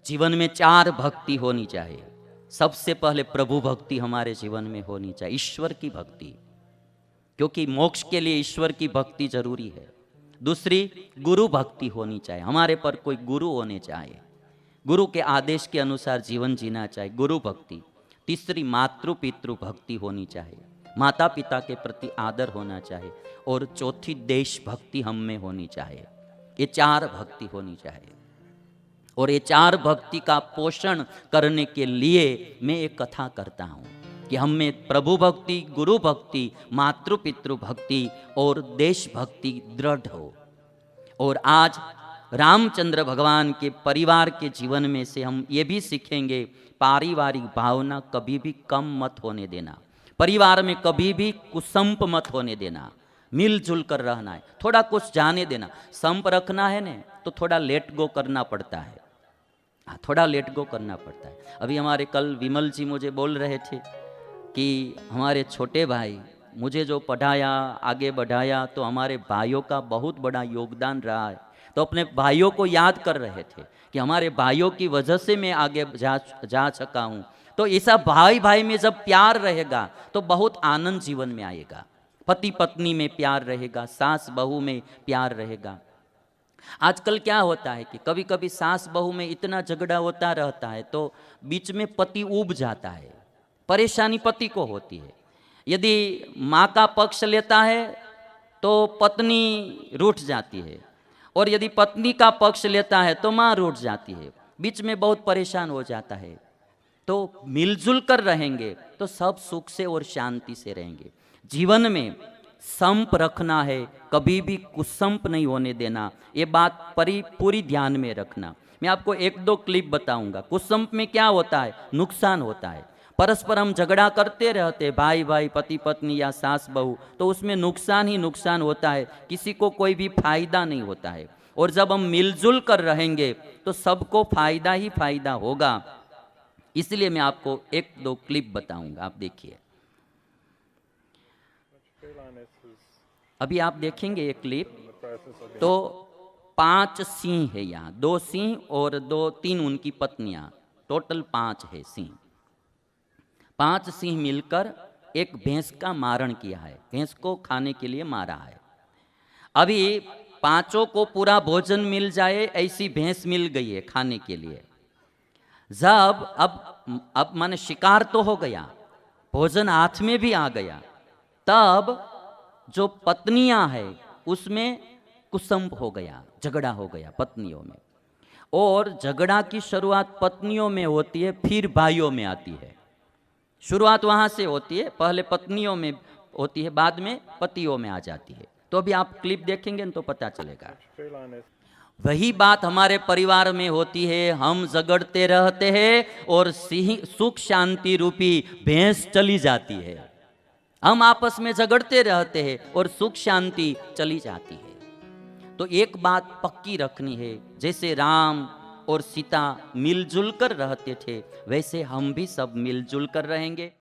जीवन में 4 भक्ति होनी चाहिए। सबसे पहले प्रभु भक्ति हमारे जीवन में होनी चाहिए, ईश्वर की भक्ति, क्योंकि मोक्ष के लिए ईश्वर की भक्ति जरूरी है। दूसरी गुरु भक्ति होनी चाहिए, हमारे पर कोई गुरु होने चाहिए, गुरु के आदेश के अनुसार जीवन जीना चाहिए, गुरु भक्ति। तीसरी मातृ पितृ भक्ति होनी चाहिए, माता पिता के प्रति आदर होना चाहिए। और चौथी देश भक्ति हम में होनी चाहिए। ये 4 भक्ति होनी चाहिए। और ये 4 भक्ति का पोषण करने के लिए मैं एक कथा करता हूँ कि हम में प्रभु भक्ति, गुरु भक्ति, मातृ पितृ भक्ति और देश भक्ति दृढ़ हो। और आज रामचंद्र भगवान के परिवार के जीवन में से हम ये भी सीखेंगे, पारिवारिक भावना कभी भी कम मत होने देना, परिवार में कभी भी कुसंप मत होने देना, मिलजुल कर रहना है, थोड़ा कुछ जाने देना। संप रखना है ना तो थोड़ा लेट गो करना पड़ता है, थोड़ा लेट गो करना पड़ता है। अभी हमारे कल विमल जी मुझे बोल रहे थे कि हमारे छोटे भाई मुझे जो पढ़ाया, आगे बढ़ाया, तो हमारे भाइयों का बहुत बड़ा योगदान रहा है। तो अपने भाइयों को याद कर रहे थे कि हमारे भाइयों की वजह से मैं आगे जा सका हूँ। तो ऐसा भाई भाई में जब प्यार रहेगा तो बहुत आनंद जीवन में आएगा। पति पत्नी में प्यार रहेगा, सास बहू में प्यार रहेगा। आजकल क्या होता है कि कभी कभी सास बहू में इतना झगड़ा होता रहता है तो बीच में पति ऊब जाता है, परेशानी पति को होती है। यदि माँ का पक्ष लेता है तो पत्नी रूठ जाती है, और यदि पत्नी का पक्ष लेता है तो माँ रूठ जाती है, बीच में बहुत परेशान हो जाता है। तो मिलजुल कर रहेंगे तो सब सुख से और शांति से रहेंगे। जीवन में संप रखना है, कभी भी कुसंप नहीं होने देना, ये बात पूरी ध्यान में रखना। मैं आपको 1-2 क्लिप बताऊंगा। कुसंप में क्या होता है, नुकसान होता है। परस्पर हम झगड़ा करते रहते, भाई भाई, पति पत्नी या सास बहू, तो उसमें नुकसान ही नुकसान होता है, किसी को कोई भी फायदा नहीं होता है। और जब हम मिलजुल कर रहेंगे तो सबको फायदा ही फायदा होगा। इसलिए मैं आपको 1-2 क्लिप बताऊंगा, आप देखिए। अभी आप देखेंगे ये क्लिप, तो 5 सिंह है यहाँ, 2 सिंह और 2-3 उनकी पत्नियां, टोटल 5 है सिंह। 5 सिंह मिलकर एक भैंस का मारण किया है, भैंस को खाने के लिए मारा है। अभी 5 को पूरा भोजन मिल जाए ऐसी भैंस मिल गई है खाने के लिए। जब अब माने शिकार तो हो गया, भोजन हाथ में भी आ गया, तब जो पत्नियां है उसमें कुसंप हो गया, झगड़ा हो गया पत्नियों में। और झगड़ा की शुरुआत पत्नियों में होती है, फिर भाइयों में आती है। शुरुआत वहां से होती है, पहले पत्नियों में होती है, बाद में पतियों में आ जाती है। तो अभी आप क्लिप देखेंगे तो पता चलेगा। वही बात हमारे परिवार में होती है, हम झगड़ते रहते हैं और सुख शांति रूपी भैंस चली जाती है। हम आपस में झगड़ते रहते हैं और सुख शांति चली जाती है। तो एक बात पक्की रखनी है, जैसे राम और सीता मिलजुल कर रहते थे, वैसे हम भी सब मिलजुल कर रहेंगे।